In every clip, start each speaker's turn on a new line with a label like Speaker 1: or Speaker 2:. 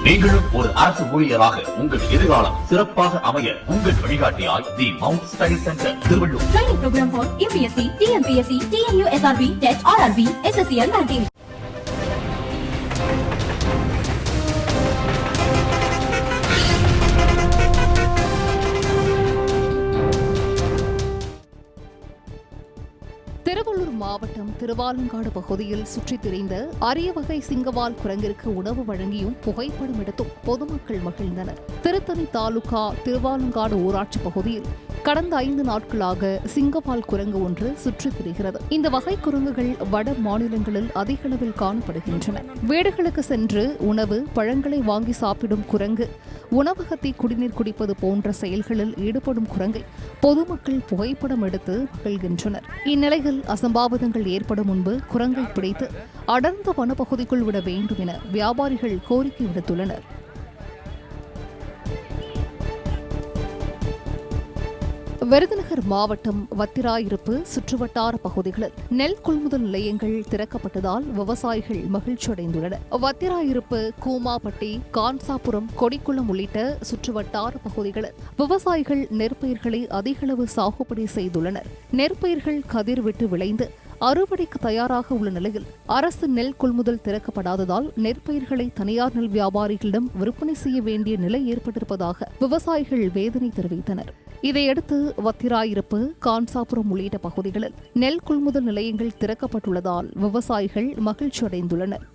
Speaker 1: நீங்களும் ஒரு அரசு ஊழியராக உங்கள் எதிர்காலம் சிறப்பாக அமைய உங்கள் வழிகாட்டியாய் the Mount Study Centre Tiruvallur.
Speaker 2: Training program for UPSC, TNPSC, TNU, SRB, TET, RRB, SSCL ranking.
Speaker 3: Thiruvallur மாவட்டம் திருவாலங்காடு பகுதியில் சுற்றித் திரிந்த அரிய வகை சிங்கவால் குரங்கிற்கு உணவு வழங்கியும் புகைப்படம் எடுத்தும் பொதுமக்கள் மகிழ்ந்தனர். திருத்தணி தாலுகா திருவாலங்காடு ஊராட்சி பகுதியில் கடந்த 5 நாட்களாக சிங்கவால் குரங்கு ஒன்று சுற்றித் திரிகிறது. இந்த வகை குரங்குகள் வட மாநிலங்களில் அதிக அளவில் காணப்படுகின்றன. வீடுகளுக்கு சென்று உணவு பழங்களை வாங்கி சாப்பிடும் குரங்கு, உணவகத்தை குடிநீர் குடிப்பது போன்ற செயல்களில் ஈடுபடும் குரங்கை பொதுமக்கள் புகைப்படம் எடுத்து மகிழ்கின்றனர். இந்நிலையில் அசம்பாவிதங்கள் ஏற்படும் முன்பு குரங்கை பிடித்து அடர்ந்த வனப்பகுதிக்குள் விட வேண்டும் என வியாபாரிகள் கோரிக்கை விடுத்துள்ளனர். விருதுநகர் மாவட்டம் வத்திராயிருப்பு சுற்றுவட்டார பகுதிகளில் நெல் கொள்முதல் நிலையங்கள் திறக்கப்பட்டதால் விவசாயிகள் மகிழ்ச்சியடைந்துள்ளனர். வத்திராயிருப்பு, கூமாப்பட்டி, கான்சாபுரம், கொடிக்குளம் உள்ளிட்ட சுற்றுவட்டார பகுதிகளில் விவசாயிகள் நெற்பயிர்களை அதிகளவு சாகுபடி செய்துள்ளனர். நெற்பயிர்கள் கதிர் விட்டு விளைந்து அறுவடைக்கு தயாராக உள்ள நிலையில் அரசு நெல் கொள்முதல் திறக்கப்படாததால் நெற்பயிர்களை தனியார் நெல் வியாபாரிகளிடம் விற்பனை செய்ய வேண்டிய நிலை ஏற்பட்டிருப்பதாக விவசாயிகள் வேதனை தெரிவித்தனர். இதையடுத்து வத்திராயிருப்பு, கான்சாபுரம் உள்ளிட்ட பகுதிகளில் நெல் கொள்முதல் நிலையங்கள் திறக்கப்பட்டுள்ளதால் விவசாயிகள் மகிழ்ச்சியடைந்துள்ளனர்.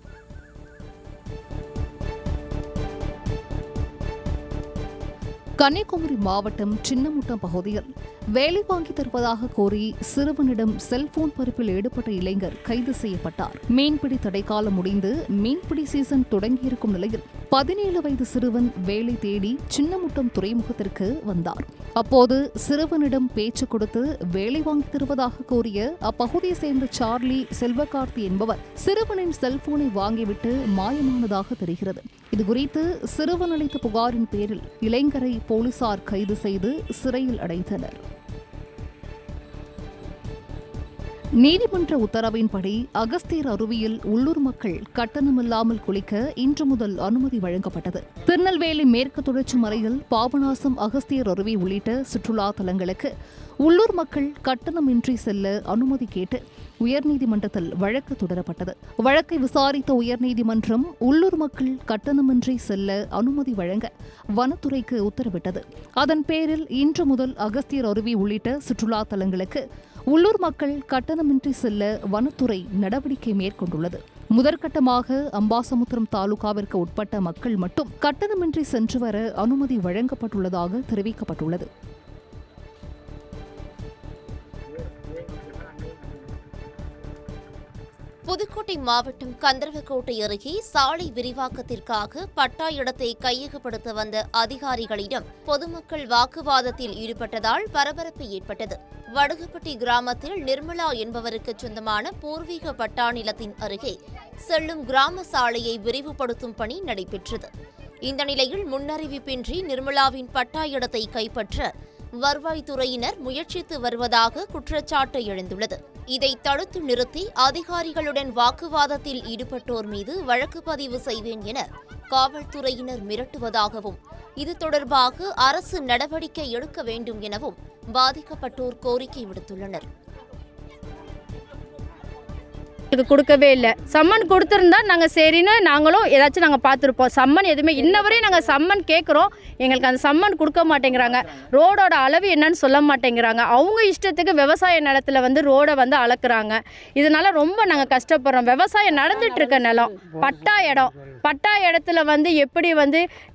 Speaker 3: கன்னியாகுமரி மாவட்டம் சின்னமுட்டம் பகுதியில் வேலை வாங்கி தருவதாக கோரி சிறுவனிடம் செல்போன் பறிப்பில் ஈடுபட்ட இளைஞர் கைது செய்யப்பட்டார். மீன்பிடி தடைக்காலம் முடிந்து மீன்பிடி சீசன் தொடங்கியிருக்கும் நிலையில் 17 வயது சிறுவன் வேலை தேடி சின்னமுட்டம் துறைமுகத்திற்கு வந்தார். அப்போது சிறுவனிடம் பேச்சு கொடுத்து வேலை வாங்கி தருவதாக கோரிய அப்பகுதியை சேர்ந்த சார்லி செல்வகார்த்தி என்பவர் சிறுவனின் செல்போனை வாங்கிவிட்டு மாயமானதாக தெரிகிறது. இதுகுறித்து சிறுவன் அளித்த புகாரின் பேரில் இளைஞரை போலீசார் கைது செய்து சிறையில் அடைத்தனர். நீதிமன்ற உத்தரவின்படி அகஸ்தியர் அருவியில் உள்ளூர் மக்கள் கட்டணமில்லாமல் குளிக்க இன்று முதல் அனுமதி வழங்கப்பட்டது. திருநெல்வேலி மேற்கு தொடர்ச்சி மலையில் பாபநாசம், அகஸ்தியர் அருவி உள்ளிட்ட சுற்றுலா தலங்களுக்கு உள்ளூர் மக்கள் கட்டணமின்றி செல்ல அனுமதி கேட்டு உயர்நீதிமன்றத்தில் வழக்கு தொடரப்பட்டது. வழக்கை விசாரித்த உயர்நீதிமன்றம் உள்ளூர் மக்கள் கட்டணமின்றி செல்ல அனுமதி வழங்க வனத்துறைக்கு உத்தரவிட்டது. அதன் பேரில் இன்று முதல் அகஸ்தியர் அருவி உள்ளிட்ட சுற்றுலா தலங்களுக்கு உள்ளூர் மக்கள் கட்டணமின்றி செல்ல வனத்துறை நடவடிக்கை மேற்கொண்டுள்ளது. முதற்கட்டமாக அம்பாசமுத்திரம் தாலுகாவிற்கு உட்பட்ட மக்கள் மட்டும் கட்டணமின்றி சென்று வர அனுமதி வழங்கப்பட்டுள்ளதாக தெரிவிக்கப்பட்டுள்ளது.
Speaker 4: புதுக்கோட்டை மாவட்டம் கந்தர்வக்கோட்டை அருகே சாலை விரிவாக்கத்திற்காக பட்டா இடத்தை கையகப்படுத்த வந்த அதிகாரிகளிடம் பொதுமக்கள் வாக்குவாதத்தில் ஈடுபட்டதால் பரபரப்பு ஏற்பட்டது. வடுகப்பட்டி கிராமத்தில் நிர்மலா என்பவருக்கு சொந்தமான பூர்வீக பட்டா நிலத்தின் அருகே செல்லும் கிராம சாலையை விரிவுபடுத்தும் பணி நடைபெற்றது. இந்த நிலையில் முன்னறிவிப்பின்றி நிர்மலாவின் பட்டா இடத்தை கைப்பற்ற வருவாய்த்துறையினர் முயற்சித்து வருவதாக குற்றச்சாட்டு எழுந்துள்ளது. இதை தடுத்து நிறுத்தி அதிகாரிகளுடன் வாக்குவாதத்தில் ஈடுபட்டோர் மீது வழக்கு பதிவு செய்வேன் என காவல்துறையினர் மிரட்டுவதாகவும், இது தொடர்பாக அரசு நடவடிக்கை எடுக்க வேண்டும் எனவும் பாதிக்கப்பட்டோர் கோரிக்கை விடுத்துள்ளனர்.
Speaker 5: கொடுக்கவே இல்லை. சம்மன் கொடுத்துருந்தா நாங்கள் சரின்னு நாங்களும் ஏதாச்சும் நாங்கள் பார்த்துருப்போம். சம்மன் எதுவுமே இன்னவரையும் நாங்கள் சம்மன் கேட்குறோம், எங்களுக்கு அந்த சம்மன் கொடுக்க மாட்டேங்கிறாங்க. ரோடோட அளவு என்னன்னு சொல்ல மாட்டேங்கிறாங்க. அவங்க இஷ்டத்துக்கு விவசாய நிலத்தில் ரோடை அளக்குறாங்க. இதனால ரொம்ப நாங்கள் கஷ்டப்படுறோம். விவசாயம் நடந்துட்டு இருக்க நிலம், பட்டா இடத்துல எப்படி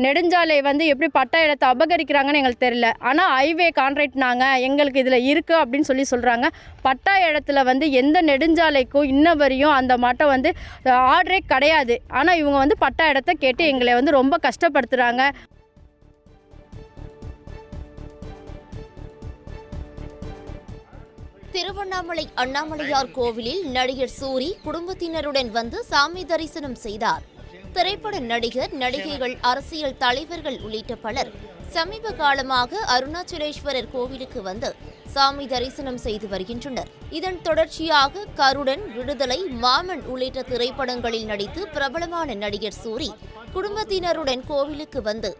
Speaker 5: நெடுஞ்சாலை எப்படி பட்டா இடத்தை அபகரிக்கிறாங்கன்னு எங்களுக்கு தெரியல. ஆனால் ஹைவே கான்ட்ராக்ட் நாங்கள் எங்களுக்கு இதில் இருக்குது அப்படின்னு சொல்கிறாங்க. பட்டா இடத்துல எந்த நெடுஞ்சாலைக்கும் இன்ன அந்த மாட்டை ஆர்டரே கிடையாது. ஆனால் இவங்க பட்டா இடத்தை கேட்டு எங்களை ரொம்ப கஷ்டப்படுத்துகிறாங்க.
Speaker 4: திருவண்ணாமலை அண்ணாமலையார் கோவிலில் நடிகர் சூரி குடும்பத்தினருடன் வந்து சாமி தரிசனம் செய்தார். திரைப்பட நடிகர், நடிகைகள், அரசியல் தலைவர்கள் உள்ளிட்ட பலர் சமீப காலமாக அருணாச்சலேஸ்வரர் கோவிலுக்கு வந்து சாமி தரிசனம் செய்து வருகின்றனர். இதன் தொடர்ச்சியாக கருடன், விடுதலை, மாமன் உள்ளிட்ட திரைப்படங்களில் நடித்து பிரபலமான நடிகர் சூரி குடும்பத்தினருடன் கோவிலுக்கு வந்து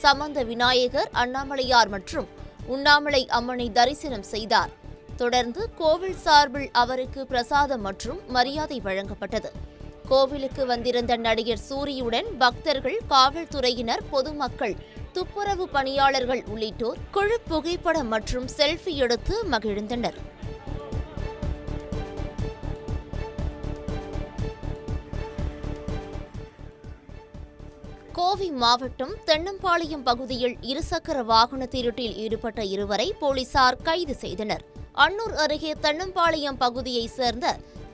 Speaker 4: சமந்த விநாயகர், அண்ணாமலையார் மற்றும் உண்ணாமலை அம்மனை தரிசனம் செய்தார். தொடர்ந்து கோவில் சார்பில் அவருக்கு பிரசாதம் மற்றும் மரியாதை வழங்கப்பட்டது. கோவிலுக்கு வந்திருந்த நடிகர் சூரியுடன் பக்தர்கள், காவல்துறையினர், பொதுமக்கள், துப்புரவு பணியாளர்கள் உள்ளிட்டோர் குழு புகைப்படம் மற்றும் செல்ஃபி எடுத்து மகிழ்ந்தனர். கோவை மாவட்டம் தென்னம்பாளையம் பகுதியில் இருசக்கர வாகன திருட்டில் ஈடுபட்ட இருவரை போலீசார் கைது செய்தனர். அன்னூர் அருகே தென்னம்பாளையம் பகுதியைச் சேர்ந்த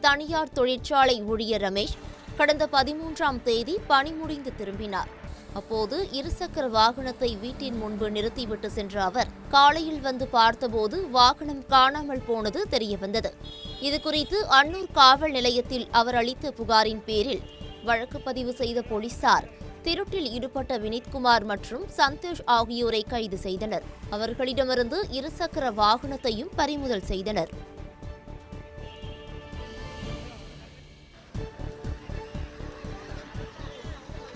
Speaker 4: தனியார் தொழிற்சாலை ஊழியர் ரமேஷ் கடந்த 13ஆம் தேதி பணி முடிந்து திரும்பினார். அப்போது இருசக்கர வாகனத்தை வீட்டின் முன்பு நிறுத்திவிட்டு சென்ற அவர் காலையில் வந்து பார்த்தபோது வாகனம் காணாமல் போனது தெரியவந்தது. இதுகுறித்து அன்னூர் காவல் நிலையத்தில் அவர் அளித்த புகாரின் பேரில் வழக்கு பதிவு செய்த போலீசார் திருட்டில் ஈடுபட்ட வினித்குமார் மற்றும் சந்தோஷ் ஆகியோரை கைது செய்தனர். அவர்களிடமிருந்து இருசக்கர வாகனத்தையும் பறிமுதல் செய்தனர்.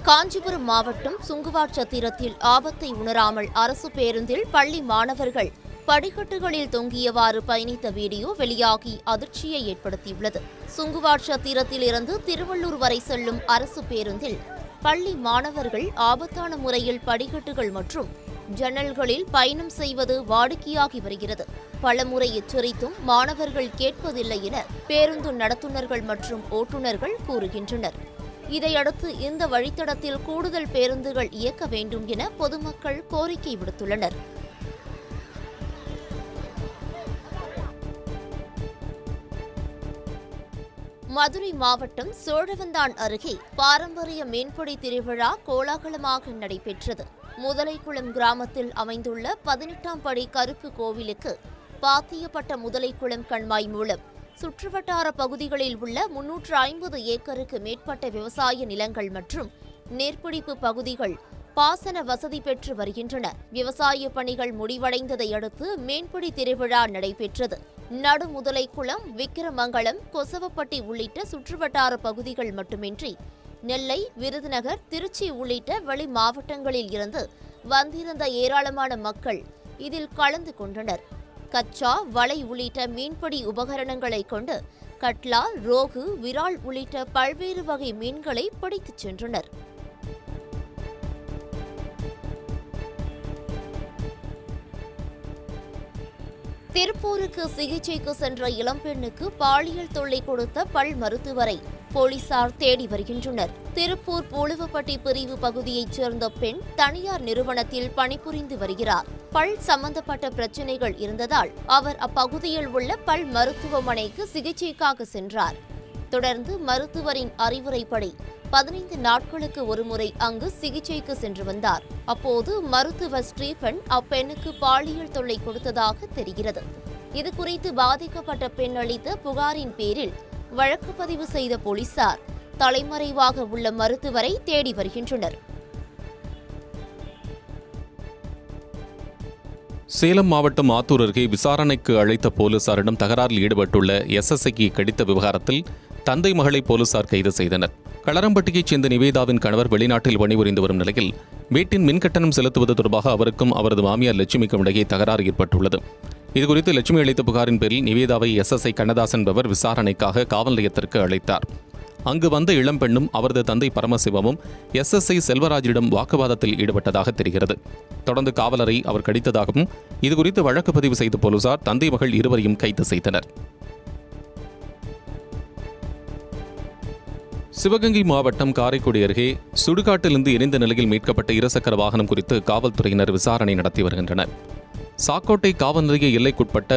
Speaker 4: காஞ்சிபுரம் மாவட்டம் சுங்குவார்சத்திரத்தில் ஆபத்தை உணராமல் அரசு பேருந்தில் பள்ளி மாணவர்கள் படிக்கட்டுகளில் தொங்கியவாறு பயணித்த வீடியோ வெளியாகி அதிர்ச்சியை ஏற்படுத்தியுள்ளது. சுங்குவார்சத்திரத்தில் இருந்து திருவள்ளூர் வரை செல்லும் அரசு பேருந்தில் பள்ளி மாணவர்கள் ஆபத்தான முறையில் படிக்கட்டுகள் மற்றும் ஜன்னல்களில் பயணம் செய்வது வாடிக்கையாகி வருகிறது. பலமுறை எச்சரித்தும் மாணவர்கள் கேட்பதில்லை என பேருந்து நடத்துனர்கள் மற்றும் ஓட்டுநர்கள் கூறுகின்றனர். இதையடுத்து இந்த வழித்தடத்தில் கூடுதல் பேருந்துகள் இயக்க வேண்டும் என பொதுமக்கள் கோரிக்கை விடுத்துள்ளனர். மதுரை மாவட்டம் சோழவந்தான் அருகே பாரம்பரிய மீன்பிடி திருவிழா கோலாகலமாக நடைபெற்றது. முதலைக்குளம் கிராமத்தில் அமைந்துள்ள 18ஆம் படி கருப்பு கோவிலுக்கு பாத்தியப்பட்ட முதலைக்குளம் கண்மாய் மூலம் சுற்றுவட்டார பகுதிகளில் உள்ள 350 ஏக்கருக்கு மேற்பட்ட விவசாய நிலங்கள் மற்றும் நீர்பிடிப்பு பகுதிகள் பாசன வசதி பெற்று வருகின்றன. விவசாய பணிகள் முடிவடைந்ததை அடுத்து மீன்பிடி திருவிழா நடைபெற்றது. நடுமுதலைக்குளம், விக்கிரமங்கலம், கொசவப்பட்டி உள்ளிட்ட சுற்றுவட்டார பகுதிகள் மட்டுமின்றி நெல்லை, விருதுநகர், திருச்சி உள்ளிட்ட வெளி மாவட்டங்களில் இருந்து வந்திருந்த ஏராளமான மக்கள் இதில் கலந்து கொண்டனர். கச்சா, வலை உள்ளிட்ட மீன்பிடி உபகரணங்களை கொண்டு கட்லா, ரோகு, விரால் உள்ளிட்ட பல்வேறு வகை மீன்களை பிடித்துச் சென்றனர். திருப்பூருக்கு சிகிச்சைக்கு சென்ற இளம்பெண்ணுக்கு பாலியல் தொல்லை கொடுத்த பல் மருத்துவரை போலீசார் தேடி வருகின்றனர். திருப்பூர் பூலுவப்பட்டி பிரிவு பகுதியைச் சேர்ந்த பெண் தனியார் நிறுவனத்தில் பணிபுரிந்து வருகிறார். பல் சம்பந்தப்பட்ட பிரச்சினைகள் இருந்ததால் அவர் அப்பகுதியில் உள்ள பல் மருத்துவமனைக்கு சிகிச்சைக்காக சென்றார். தொடர்ந்து மருத்துவரின் அறிவுரைப்படி 15 நாட்களுக்கு ஒருமுறை அங்கு சிகிச்சைக்கு சென்று வந்தார். அப்போது மருத்துவர் ஸ்டீபன் அப்பெண்ணுக்கு பாலியல் தொல்லை கொடுத்ததாக தெரிகிறது. இதுகுறித்து பாதிக்கப்பட்ட பெண் அளித்த புகாரின் பேரில் வழக்கு பதிவு செய்த போலீசார் தலைமறைவாக உள்ள மருத்துவரை தேடி வருகின்றனர்.
Speaker 6: சேலம் மாவட்டம் ஆத்தூர் அருகே விசாரணைக்கு அழைத்த போலீசாரிடம் தகராறில் ஈடுபட்டுள்ள எஸ்எஸ்ஐக்கு கடித்த விவகாரத்தில் தந்தை மகளை போலீசார் கைது செய்தனர். களரம்பட்டியைச் சேர்ந்த நிவேதாவின் கணவர் வெளிநாட்டில் பணிபுரிந்து வரும் நிலையில் வீட்டின் மின்கட்டணம் செலுத்துவது தொடர்பாக அவருக்கும் அவரது மாமியார் லட்சுமிக்கும் இடையே தகராறு ஏற்பட்டுள்ளது. இதுகுறித்து லட்சுமி அளித்த புகாரின் பேரில் நிவேதாவை எஸ்எஸ்ஐ கண்ணதாசன் என்பவர் விசாரணைக்காக காவல் நிலையத்திற்கு அழைத்தார். அங்கு வந்த இளம்பெண்ணும் அவரது தந்தை பரமசிவமும் எஸ்எஸ்ஐ செல்வராஜிடம் வாக்குவாதத்தில் ஈடுபட்டதாக தெரிகிறது. தொடர்ந்து காவலரை அவர் கடித்ததாகவும் இதுகுறித்து வழக்கு பதிவு செய்த போலீசார் தந்தை மகள் இருவரையும் கைது செய்தனர். சிவகங்கை மாவட்டம் காரைக்குடி அருகே சுடுகாட்டிலிருந்து எரிந்த நிலையில் மீட்கப்பட்ட இருசக்கர வாகனம் குறித்து காவல்துறையினர் விசாரணை நடத்தி வருகின்றனர். சாக்கோட்டை காவல் நிலைய எல்லைக்குட்பட்ட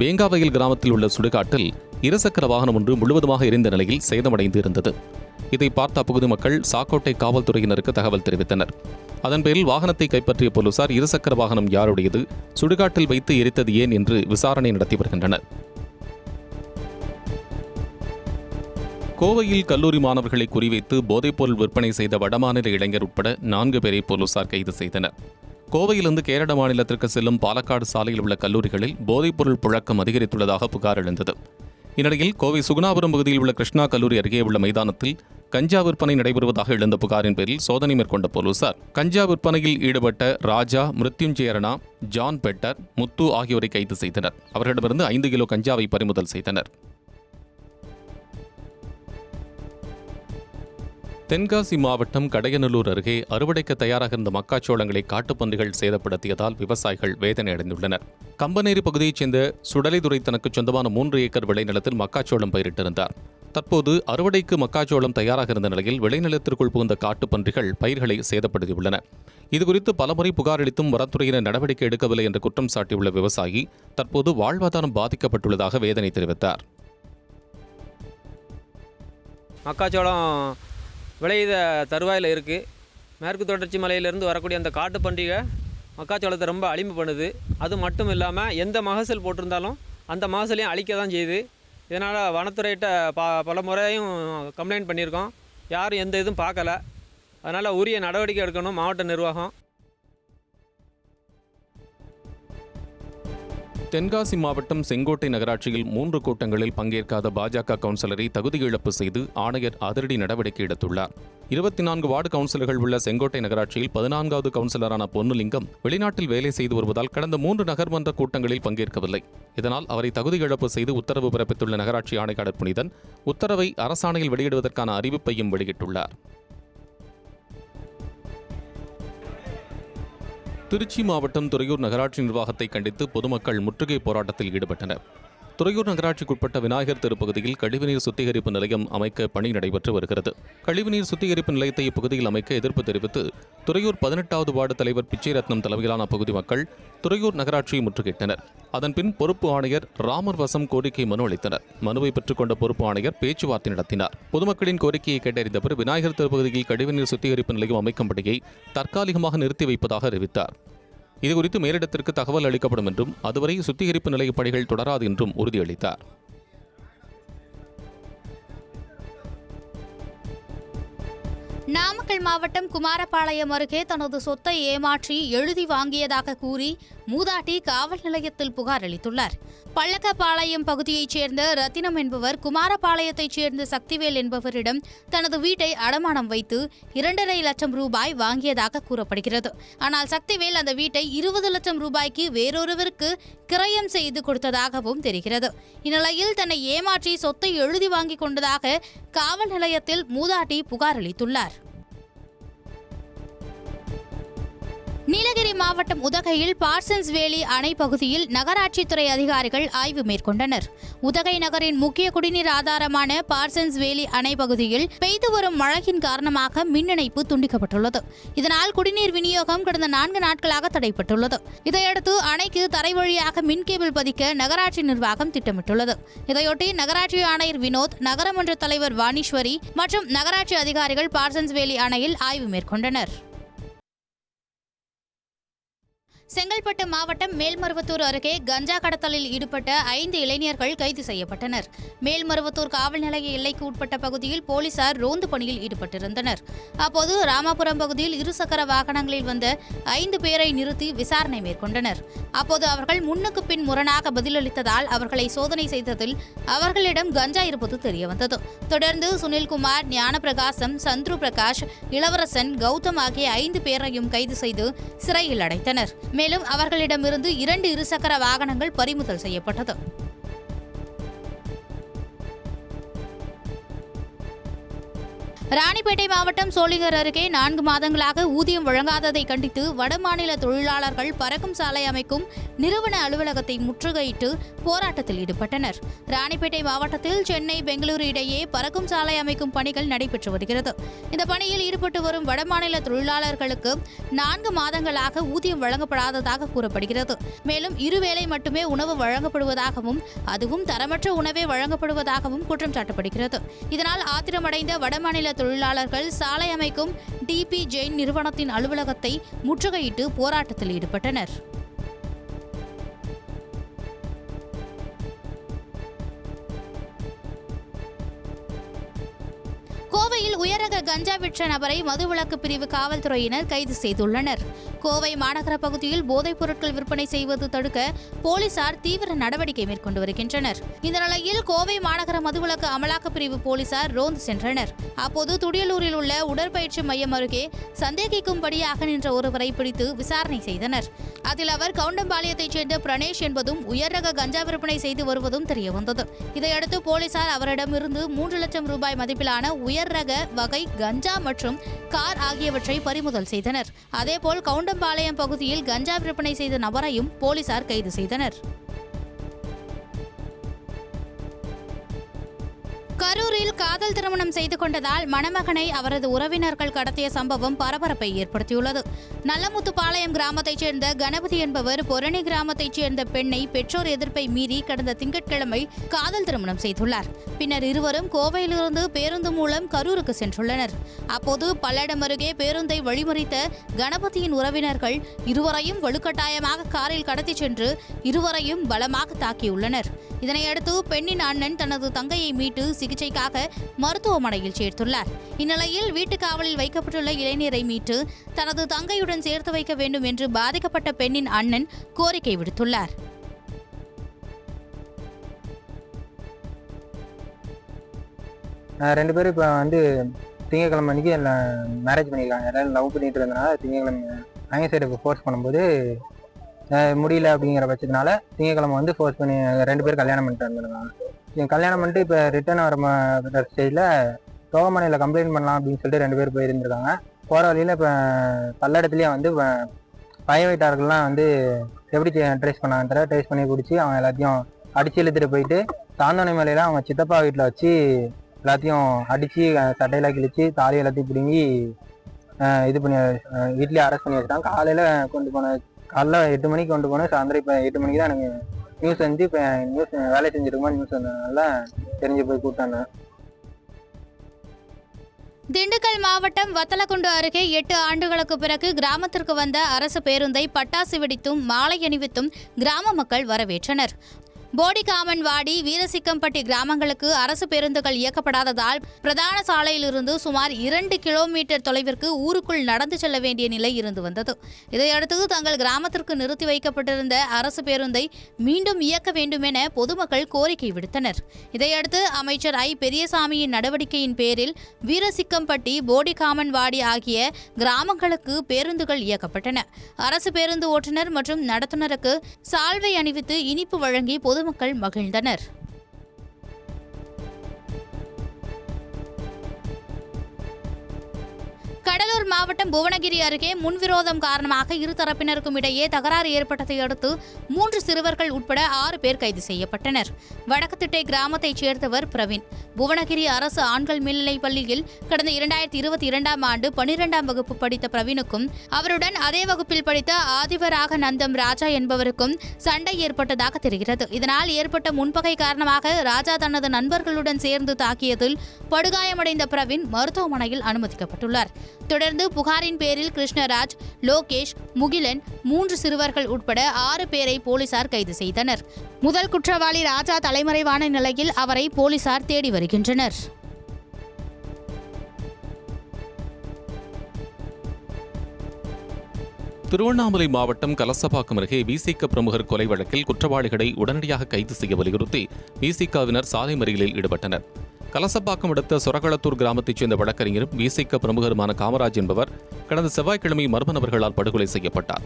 Speaker 6: வேங்காவயல் கிராமத்தில் உள்ள சுடுகாட்டில் இருசக்கர வாகனம் ஒன்று முழுவதுமாக எரிந்த நிலையில் சேதமடைந்து இருந்தது. இதை பார்த்த அப்பகுதி மக்கள் சாக்கோட்டை காவல்துறையினருக்கு தகவல் தெரிவித்தனர். அதன் பேரில் வாகனத்தை கைப்பற்றிய போலீசார் இருசக்கர வாகனம் யாருடையது, சுடுகாட்டில் வைத்து எரித்தது ஏன் என்று விசாரணை நடத்தி வருகின்றனர். கோவையில் கல்லூரி மாணவர்களை குறிவைத்து போதைப்பொருள் விற்பனை செய்த வடமாநில இளைஞர் உட்பட 4 பேரை போலீசார் கைது செய்தனர். கோவையிலிருந்து கேரள மாநிலத்திற்கு செல்லும் பாலக்காடு சாலையில் உள்ள கல்லூரிகளில் போதைப்பொருள் புழக்கம் அதிகரித்துள்ளதாக புகார் எழுந்தது. இந்நிலையில் கோவை சுகுணாபுரம் பகுதியில் உள்ள கிருஷ்ணா கல்லூரி அருகே உள்ள மைதானத்தில் கஞ்சா விற்பனை நடைபெறுவதாக எழுந்த புகாரின் பேரில் சோதனை மேற்கொண்ட போலீசார் கஞ்சா விற்பனையில் ஈடுபட்ட ராஜா, மிருத்யுஞ்சயரணா, ஜான் பெட்டர், முத்து ஆகியோரை கைது செய்தனர். அவர்களிடமிருந்து 5 கிலோ கஞ்சாவை பறிமுதல் செய்தனர். தென்காசி மாவட்டம் கடையநல்லூர் அருகே அறுவடைக்கு தயாராக இருந்த மக்காச்சோளங்களை காட்டுப்பன்றிகள் சேதப்படுத்தியதால் விவசாயிகள் வேதனை அடைந்துள்ளனர். கம்பனேரி பகுதியைச் சேர்ந்த சுடலைதுரை தனக்கு சொந்தமான 3 ஏக்கர் விளைநிலத்தில் மக்காச்சோளம் பயிரிட்டிருந்தார். தற்போது அறுவடைக்கு மக்காச்சோளம் தயாராக இருந்த நிலையில் விளைநிலத்திற்குள் புகுந்த காட்டுப்பன்றிகள் பயிர்களை சேதப்படுத்தியுள்ளன. இதுகுறித்து பலமுறை புகார் அளித்தும் வனத்துறையினர் நடவடிக்கை எடுக்கவில்லை என்று குற்றம் சாட்டியுள்ள விவசாயி தற்போது வாழ்வாதாரம் பாதிக்கப்பட்டுள்ளதாக வேதனை தெரிவித்தார்.
Speaker 7: மக்காச்சோளம் விளையுத தருவாயில் இருக்குது. மேற்கு தொடர்ச்சி மலையிலிருந்து வரக்கூடிய அந்த காட்டு பன்றிகை மக்காச்சோளத்தை ரொம்ப அழிவு பண்ணுது. அது மட்டும் இல்லாமல் எந்த மகசூல் போட்டிருந்தாலும் அந்த மகசூலையும் அழிக்க தான் செய்யுது. இதனால் வனத்துறையிட்ட பல முறையும் கம்ப்ளைண்ட் பண்ணியிருக்கோம். யாரும் எந்த இதுவும் பார்க்கல. அதனால் உரிய நடவடிக்கை எடுக்கணும் மாவட்ட நிர்வாகம்.
Speaker 6: தென்காசி மாவட்டம் செங்கோட்டை நகராட்சியில் 3 கூட்டங்களில் பங்கேற்காத பாஜக கவுன்சிலரை தகுதி இழப்பு செய்து ஆணையர் அதிரடி நடவடிக்கை எடுத்துள்ளார். 24 வார்டு கவுன்சிலர்கள் உள்ள செங்கோட்டை நகராட்சியில் 14வது கவுன்சிலரான பொன்னுலிங்கம் வெளிநாட்டில் வேலை செய்து வருவதால் கடந்த 3 நகர்மன்ற கூட்டங்களில் பங்கேற்கவில்லை. இதனால் அவரை தகுதி இழப்பு செய்து உத்தரவு பிறப்பித்துள்ள நகராட்சி ஆணையாளர் புனிதன் உத்தரவை அரசாணையில் வெளியிடுவதற்கான அறிவிப்பையும் வெளியிட்டுள்ளார். திருச்சி மாவட்டம் துறையூர் நகராட்சி நிர்வாகத்தை கண்டித்து பொதுமக்கள் முற்றுகை போராட்டத்தில் ஈடுபட்டனர். துறையூர் நகராட்சிக்குட்பட்ட விநாயகர் தெருப்பகுதியில் கழிவுநீர் சுத்திகரிப்பு நிலையம் அமைக்க பணி நடைபெற்று வருகிறது. கழிவுநீர் சுத்திகரிப்பு நிலையத்தை இப்பகுதியில் அமைக்க எதிர்ப்பு தெரிவித்து துறையூர் 18வது வார்டு தலைவர் பிச்சைரத்னம் தலைமையிலான பகுதி மக்கள் துறையூர் நகராட்சியை முற்றுகையிட்டனர். அதன்பின் பொறுப்பு ஆணையர் ராமர் வசம் கோரிக்கை மனு அளித்தனர். மனுவை பெற்றுக்கொண்ட பொறுப்பு ஆணையர் பேச்சுவார்த்தை நடத்தினார். பொதுமக்களின் கோரிக்கையை கேட்டறிந்த பிறகு விநாயகர் தெருப்பகுதியில் கழிவுநீர் சுத்திகரிப்பு நிலையம் அமைக்கும் பணியை தற்காலிகமாக நிறுத்தி வைப்பதாக அறிவித்தார். இதுகுறித்து மேலிடத்திற்கு தகவல் அளிக்கப்படும் என்றும் அதுவரை சுத்திகரிப்பு நிலைய பணிகள் தொடராது என்றும் உறுதியளித்தார்.
Speaker 8: நாமக்கல் மாவட்டம் குமாரபாளையம் அருகே தனது சொத்தை ஏமாற்றி எழுதி வாங்கியதாக கூறி மூதாட்டி காவல் நிலையத்தில் புகார் அளித்துள்ளார். பள்ளக்கப்பாளையம் பகுதியைச் சேர்ந்த ரத்தினம் என்பவர் குமாரபாளையத்தைச் சேர்ந்த சக்திவேல் என்பவரிடம் தனது வீட்டை அடமானம் வைத்து 2.5 லட்சம் ரூபாய் வாங்கியதாக கூறப்படுகிறது. ஆனால் சக்திவேல் அந்த வீட்டை 20 லட்சம் ரூபாய்க்கு வேறொருவருக்கு கிரயம் செய்து கொடுத்ததாகவும் தெரிகிறது. இந்நிலையில் தன்னை ஏமாற்றி சொத்தை எழுதி வாங்கிக் கொண்டதாக காவல் நிலையத்தில் மூதாட்டி புகார் அளித்துள்ளார். நீலகிரி மாவட்டம் உதகையில் பார்சன்ஸ் வேலி அணை பகுதியில் நகராட்சித்துறை அதிகாரிகள் ஆய்வு மேற்கொண்டனர். உதகை நகரின் முக்கிய குடிநீர் ஆதாரமான பார்சன்ஸ் வேலி அணை பகுதியில் பெய்து வரும் மழையின் காரணமாக மின் இணைப்பு துண்டிக்கப்பட்டுள்ளது. இதனால் குடிநீர் விநியோகம் கடந்த 4 நாட்களாக தடைப்பட்டுள்ளது. இதையடுத்து அணைக்கு தரை வழியாக மின் கேபிள் பதிக்க நகராட்சி நிர்வாகம் திட்டமிட்டுள்ளது. இதையொட்டி நகராட்சி ஆணையர் வினோத், நகரமன்ற தலைவர் வாணீஸ்வரி மற்றும் நகராட்சி அதிகாரிகள் பார்சன்ஸ் வேலி அணையில் ஆய்வு மேற்கொண்டனர். செங்கல்பட்டு மாவட்டம் மேல்மருவத்தூர் அருகே கஞ்சா கடத்தலில் ஈடுபட்ட 5 இளைஞர்கள் கைது செய்யப்பட்டனர். மேல்மருவத்தூர் காவல் நிலைய எல்லைக்கு உட்பட்ட பகுதியில் போலீசார் ரோந்து பணியில் ஈடுபட்டிருந்தனர். அப்போது ராமாபுரம் பகுதியில் 2 சக்கர வாகனங்களில் வந்த 5 பேரை நிறுத்தி விசாரணை மேற்கொண்டனர். அப்போது அவர்கள் முன்னுக்கு பின் முரணாக பதிலளித்ததால் அவர்களை சோதனை செய்ததில் அவர்களிடம் கஞ்சா இருப்பது தெரியவந்தது. தொடர்ந்து சுனில்குமார், ஞானப்பிரகாசம், சந்துரு பிரகாஷ், இளவரசன், கௌதம் ஆகிய 5 பேரையும் கைது செய்து சிறையில் அடைத்தனர். மேலும் அவர்களிடமிருந்து 2 இருசக்கர வாகனங்கள் பறிமுதல் செய்யப்பட்டது. ராணிப்பேட்டை மாவட்டம் சோளிங்கர் அருகே 4 மாதங்களாக ஊதியம் வழங்காததை கண்டித்து வடமாநில தொழிலாளர்கள் பறக்கும் சாலை அமைக்கும் நிறுவன அலுவலகத்தை முற்றுகையிட்டு போராட்டத்தில் ஈடுபட்டனர். ராணிப்பேட்டை மாவட்டத்தில் சென்னை, பெங்களூரு இடையே பறக்கும் சாலை அமைக்கும் பணிகள் நடைபெற்று வருகிறது. இந்த பணியில் ஈடுபட்டு வரும் வடமாநில தொழிலாளர்களுக்கு 4 மாதங்களாக ஊதியம் வழங்கப்படாததாக கூறப்படுகிறது. மேலும் 2 வேளை மட்டுமே உணவு வழங்கப்படுவதாகவும் அதுவும் தரமற்ற உணவே வழங்கப்படுவதாகவும் குற்றம் சாட்டப்படுகிறது. இதனால் ஆத்திரமடைந்த வடமாநில தொழிலாளர்கள் சாலை அமைக்கும் டிபி ஜெயின் நிறுவனத்தின் அலுவலகத்தை முற்றுகையிட்டு போராட்டத்தில் ஈடுபட்டனர். உயரக கஞ்சா விற்ற நபரை மதுவிலக்கு பிரிவு காவல்துறையினர் கைது செய்துள்ளனர். கோவை மாநகர பகுதியில் போதைப் பொருட்கள் விற்பனை செய்வது தடுக்க போலீசார் தீவிர நடவடிக்கை மேற்கொண்டு வருகின்றனர். இந்த நிலையில் கோவை மாநகர மதுவிலக்கு அமலாக்க பிரிவு போலீசார் ரோந்து சென்றனர். அப்போது துடியலூரில் உள்ள உடற்பயிற்சி மையம் அருகே சந்தேகிக்கும்படியாக நின்ற ஒருவரை பிடித்து விசாரணை செய்தனர். அதில் அவர் கவுண்டம்பாளையத்தைச் சேர்ந்த பிரணேஷ் என்பதும் உயர்ரக கஞ்சா விற்பனை செய்து வருவதும் தெரியவந்தது. இதையடுத்து போலீசார் அவரிடமிருந்து 3 லட்சம் ரூபாய் மதிப்பிலான உயர்ரக வகை கஞ்சா மற்றும் கார் ஆகியவற்றை பறிமுதல் செய்தனர். அதேபோல் கவுண்டம்பாளையம் பகுதியில் கஞ்சா விற்பனை செய்த நபரையும் போலீசார் கைது செய்தனர். கரூரில் காதல் திருமணம் செய்து கொண்டதால் மணமகனை அவரது உறவினர்கள் கடத்திய சம்பவம் பரபரப்பை ஏற்படுத்தியுள்ளது. நல்லமுத்துப்பாளையம் கிராமத்தைச் சேர்ந்த கணபதி என்பவர் பொரணி கிராமத்தைச் சேர்ந்த பெண்ணை பெற்றோர் எதிர்ப்பை மீறி கடந்த திங்கட்கிழமை காதல் திருமணம் செய்துள்ளார். பின்னர் இருவரும் கோவையிலிருந்து பேருந்து மூலம் கரூருக்கு சென்றுள்ளனர். அப்போது பல்லடம் அருகே பேருந்தை வழிமறித்த கணபதியின் உறவினர்கள் இருவரையும் வலுக்கட்டாயமாக காரில் கடத்திச் சென்று இருவரையும் பலமாக தாக்கியுள்ளனர். இதனையடுத்து பெண்ணின் அண்ணன் தனது தங்கையை மீட்டு சிகிச்சைக்காக மருத்துவமனையில் சேர்த்துள்ளார். இந்நிலையில் வீட்டுக் காவலில் வைக்கப்பட்டுள்ள இளைஞரை மீட்டு தனது தங்கையுடன் சேர்த்து வைக்க வேண்டும் என்று பாதிக்கப்பட்ட பெண்ணின் அண்ணன் கோரிக்கை விடுத்துள்ளார்.
Speaker 9: ரெண்டு பேரும் இப்போ திங்கக்கிழமை அன்றைக்கி மேரேஜ் பண்ணிக்கலாம். எல்லாரும் லவ் பண்ணிட்டு இருந்தனால திங்கக்கிழமை அவங்க சைடு ஃபோர்ஸ் பண்ணும்போது முடியல அப்படிங்கிற பட்சத்தினால திங்கக்கிழமை ஃபோர்ஸ் பண்ணி 2 பேரும் கல்யாணம் பண்ணிட்டு வந்துருந்தாங்க. கல்யாணம் பண்ணிட்டு இப்போ ரிட்டர்ன் வர ஸ்டேஜில் தோகமனையில் கம்ப்ளைண்ட் பண்ணலாம் அப்படின்னு சொல்லிட்டு 2 பேர் போயிருந்துருக்காங்க. போகிற வழியில் இப்போ பல்லடத்துலேயே பையன் வீட்டார்கள்லாம் எப்படி ட்ரேஸ் பண்ணாங்க ட்ரேஸ் பண்ணி பிடிச்சி அவங்க எல்லாத்தையும் அடித்து இழுத்துட்டு போயிட்டு தாந்தோணை மலையில் அவங்க சித்தப்பா வீட்டில் வச்சு எல்லாத்தையும் அடித்து சட்டையெல்லாம் கிழிச்சு தாலி எல்லாத்தையும் பிடுங்கி இது பண்ணி வீட்லேயே அரெஸ்ட் பண்ணி வச்சுட்டாங்க. காலையில் காலைல 8 மணிக்கு கொண்டு போனேன். சாயந்தரம் இப்போ 8 மணிக்கு தான் எனக்கு நியூஸ் வந்து இப்போ நியூஸ் வேலை செஞ்சுருக்குமா நியூஸ் வந்ததுனால தெரிஞ்சு போய் கூப்பிட்டாங்க.
Speaker 8: திண்டுக்கல் மாவட்டம் வத்தலக்குண்டு அருகே 8 ஆண்டுகளுக்கு பிறகு கிராமத்திற்கு வந்த அரசு பேருந்தை பட்டாசு வெடித்தும் மாலை அணிவித்தும் கிராம மக்கள் வரவேற்றனர். போடிகாமன்வாடி வீரசிக்கம்பட்டி கிராமங்களுக்கு அரசு பேருந்துகள் இயக்கப்படாததால் பிரதான சாலையிலிருந்து சுமார் 2 கிலோமீட்டர் தொலைவிற்கு ஊருக்குள் நடந்து செல்ல வேண்டிய நிலை இருந்து வந்தது. இதையடுத்து தங்கள் கிராமத்திற்கு நிறுத்தி வைக்கப்பட்டிருந்த அரசு பேருந்தை மீண்டும் இயக்க வேண்டும் என பொதுமக்கள் கோரிக்கை விடுத்தனர். இதையடுத்து அமைச்சர் ஐ பெரியசாமியின் நடவடிக்கையின் பேரில் வீரசிக்கம்பட்டி போடிகாமன்வாடி ஆகிய கிராமங்களுக்கு பேருந்துகள் இயக்கப்பட்டன. அரசு பேருந்து ஓட்டுநர் மற்றும் நடத்துனருக்கு சால்வை அணிவித்து இனிப்பு வழங்கி பொதுமக்கள் மகிழ்ந்தனர். கடலூர் மாவட்டம் புவனகிரி அருகே முன்விரோதம் காரணமாக இருதரப்பினருக்கும் இடையே தகராறு ஏற்பட்டதை அடுத்து 3 சிறுவர்கள் உட்பட 6 பேர் கைது செய்யப்பட்டனர். வடக்குத்திட்டை கிராமத்தைச் சேர்ந்தவர் பிரவீன். புவனகிரி அரசு ஆண்கள் மேல்நிலைப் பள்ளியில் கடந்த 2022ஆம் ஆண்டு 12ஆம் வகுப்பு படித்த பிரவீனுக்கும் அவருடன் அதே வகுப்பில் படித்த ஆதிவராக நந்தம் ராஜா என்பவருக்கும் சண்டை ஏற்பட்டதாக தெரிகிறது. இதனால் ஏற்பட்ட முன்பகை காரணமாக ராஜா தனது நண்பர்களுடன் சேர்ந்து தாக்கியதில் படுகாயமடைந்த பிரவீன் மருத்துவமனையில் அனுமதிக்கப்பட்டுள்ளார். தொடர்ந்து புகாரின் பேரில் கிருஷ்ணராஜ், லோகேஷ், முகிலன் 3 சிறுவர்கள் உட்பட 6 பேரை போலீசார் கைது செய்தனர். முதல் குற்றவாளி ராஜா தலைமறைவான நிலையில் அவரை போலீசார் தேடி வருகின்றனர்.
Speaker 6: திருவண்ணாமலை மாவட்டம் கலசப்பாக்கம் அருகே விசிக பிரமுகர் கொலை வழக்கில் குற்றவாளிகளை உடனடியாக கைது செய்ய வலியுறுத்தி விசிகவினர் சாலை மறியலில் ஈடுபட்டனர். கலசப்பாக்கம் அடுத்த சொரகளத்தூர் கிராமத்தைச் சேர்ந்த வழக்கறிஞரும் விசிக பிரமுகருமான காமராஜ் என்பவர் கடந்த செவ்வாய்க்கிழமை மர்ம நபர்களால் படுகொலை செய்யப்பட்டார்.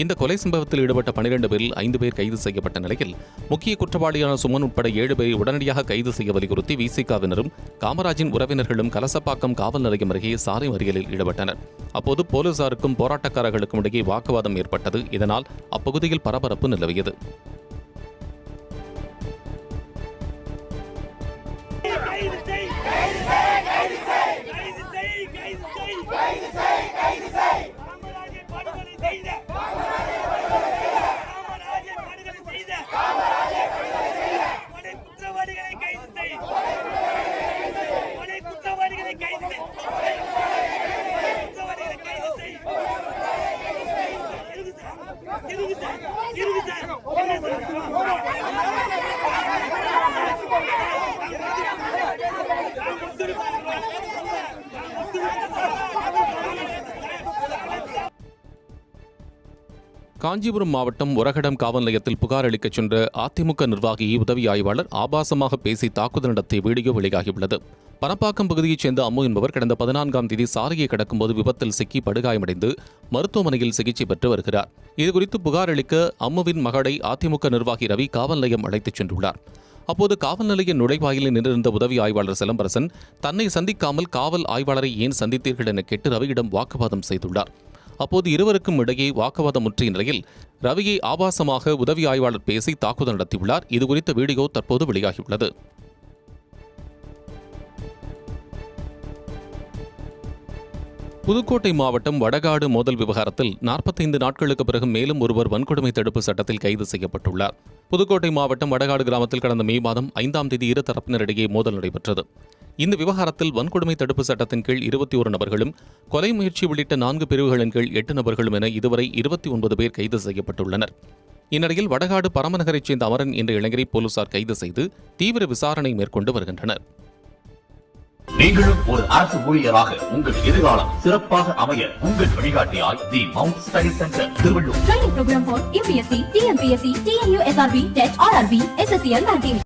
Speaker 6: இந்த கொலை சம்பவத்தில் ஈடுபட்ட 12 பேரில் 5 பேர் கைது செய்யப்பட்ட நிலையில் முக்கிய குற்றவாளியான சுமன் உட்பட 7 பேரை உடனடியாக கைது செய்ய வலியுறுத்தி விசிகவினரும் காமராஜின் உறவினர்களும் கலசப்பாக்கம் காவல் நிலையம் அருகே சாலை மறியலில் ஈடுபட்டனர். அப்போது போலீசாருக்கும் போராட்டக்காரர்களுக்கும் இடையே வாக்குவாதம் ஏற்பட்டது. இதனால் அப்பகுதியில் பரபரப்பு நிலவியது.
Speaker 10: இருங்க சார்
Speaker 6: காஞ்சிபுரம் மாவட்டம் உரகடம் காவல் நிலையத்தில் புகார் அளிக்கச் சென்ற அதிமுக நிர்வாகியை உதவி ஆய்வாளர் ஆபாசமாக பேசி தாக்குதல் நடத்திய வீடியோ வெளியாகியுள்ளது. பணப்பாக்கம் பகுதியைச் சேர்ந்த அம்மு என்பவர் கடந்த 14ஆம் தேதி சாலையை கடக்கும்போது விபத்தில் சிக்கி படுகாயமடைந்து மருத்துவமனையில் சிகிச்சை பெற்று வருகிறார். இதுகுறித்து புகார் அளிக்க அம்முவின் மகளை அதிமுக நிர்வாகி ரவி காவல் நிலையம் அழைத்துச் சென்றுள்ளார். அப்போது காவல் நிலைய நுழைவாயிலில் நின்றிருந்த உதவி ஆய்வாளர் சிலம்பரசன் தன்னை சந்திக்காமல் காவல் ஆய்வாளரை ஏன் சந்தித்தீர்கள் என கேட்டு ரவியிடம் வாக்குவாதம் செய்துள்ளார். அப்போது இருவருக்கும் இடையே வாக்குவாதம் முற்றிய நிலையில் ரவியை ஆபாசமாக உதவி ஆய்வாளர் பேசி தாக்குதல் நடத்தியுள்ளார். இதுகுறித்த வீடியோ தற்போது வெளியாகியுள்ளது. புதுக்கோட்டை மாவட்டம் வடகாடு மோதல் விவகாரத்தில் 45 நாட்களுக்கு பிறகு மேலும் ஒருவர் வன்கொடுமை தடுப்பு சட்டத்தில் கைது செய்யப்பட்டுள்ளார். புதுக்கோட்டை மாவட்டம் வடகாடு கிராமத்தில் கடந்த மே மாதம் 5ஆம் தேதி இரு தரப்பினரிடையே மோதல் நடைபெற்றது. இந்த விவகாரத்தில் வன்கொடுமை தடுப்பு சட்டத்தின் கீழ் 21 நபர்களும், கொலை முயற்சி உள்ளிட்ட 4 பிரிவுகளின் கீழ் 8 நபர்களும் என இதுவரை 29 பேர் கைது செய்யப்பட்டுள்ளனர். இந்நிலையில் வடகாடு பரமநகரைச் சேர்ந்த அமரன் என்ற இளைஞரை போலீசார் கைது செய்து தீவிர விசாரணை மேற்கொண்டு வருகின்றனர்.
Speaker 1: நீங்களும் ஒரு அரசு ஊழியராக உங்கள் எதிர்காலம் சிறப்பாக அமைய உங்கள் வழிகாட்டியாய் the Mount Study Centre Tiruvallur.
Speaker 2: Training program for UPSC, TNPSC, TNU SRB, TET, RRB, SSCL, 19.